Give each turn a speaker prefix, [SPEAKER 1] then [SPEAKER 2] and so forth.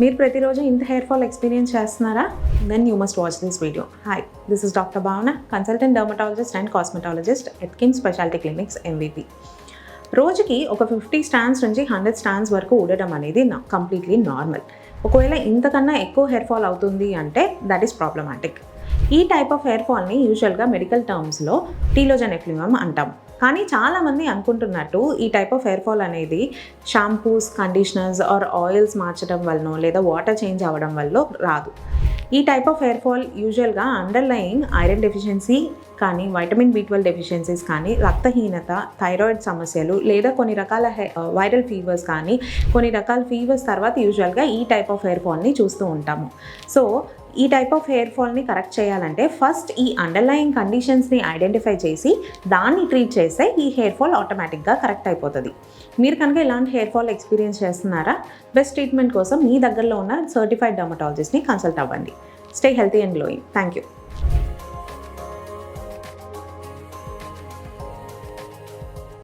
[SPEAKER 1] మీరు ప్రతిరోజు ఇంత హెయిర్ ఫాల్ ఎక్స్పీరియన్స్ చేస్తున్నారా? Then you must watch this video. Hi, this is doctor Bhavana, consultant dermatologist and cosmetologist at KIMS speciality clinics MVP. రోజుకి ఒక 50 stands నుంచి 100 stands వరకు ఊడటం అనేది కంప్లీట్లీ నార్మల్. ఒకవేళ ఇంతకన్నా ఎక్కువ హెయిర్ ఫాల్ అవుతుంది అంటే దట్ ఈస్ ప్రాబ్లమాటిక్. ఈ టైప్ ఆఫ్ హెయిర్ ఫాల్ని యూజువల్గా మెడికల్ టర్మ్స్లో టీలోజన్ ఎఫ్లూయమ్ అంటాం. కానీ చాలామంది అనుకుంటున్నట్టు ఈ టైప్ ఆఫ్ హెయిర్ ఫాల్ అనేది షాంపూస్, కండిషనర్స్ ఆర్ ఆయిల్స్ మార్చడం వల్లనో లేదా వాటర్ చేంజ్ అవ్వడం వల్ల రాదు. ఈ టైప్ ఆఫ్ హెయిర్ ఫాల్ యూజువల్గా అండర్లయింగ్ ఐరన్ డెఫిషియన్సీ కానీ, వైటమిన్ B12 డెఫిషియన్సీస్ కానీ, రక్తహీనత, థైరాయిడ్ సమస్యలు లేదా కొన్ని రకాల వైరల్ ఫీవర్స్ కానీ, కొన్ని రకాల ఫీవర్స్ తర్వాత యూజువల్గా ఈ టైప్ ఆఫ్ హెయిర్ ఫాల్ని చూస్తూ ఉంటాము. సో ఈ టైప్ ఆఫ్ హెయిర్ ఫాల్ని కరెక్ట్ చేయాలంటే ఫస్ట్ ఈ అండర్లయింగ్ కండిషన్స్ని ఐడెంటిఫై చేసి దాన్ని ట్రీట్ చేస్తే ఈ హెయిర్ ఫాల్ ఆటోమేటిక్గా కరెక్ట్ అయిపోతుంది. మీరు కనుక ఇలాంటి హెయిర్ ఫాల్ ఎక్స్పీరియన్స్ చేస్తున్నారా? బెస్ట్ ట్రీట్మెంట్ కోసం మీ దగ్గరలో ఉన్న సర్టిఫైడ్ డర్మటాలజిస్ట్ని కన్సల్ట్ అవ్వండి. Stay healthy and glowing. Thank you.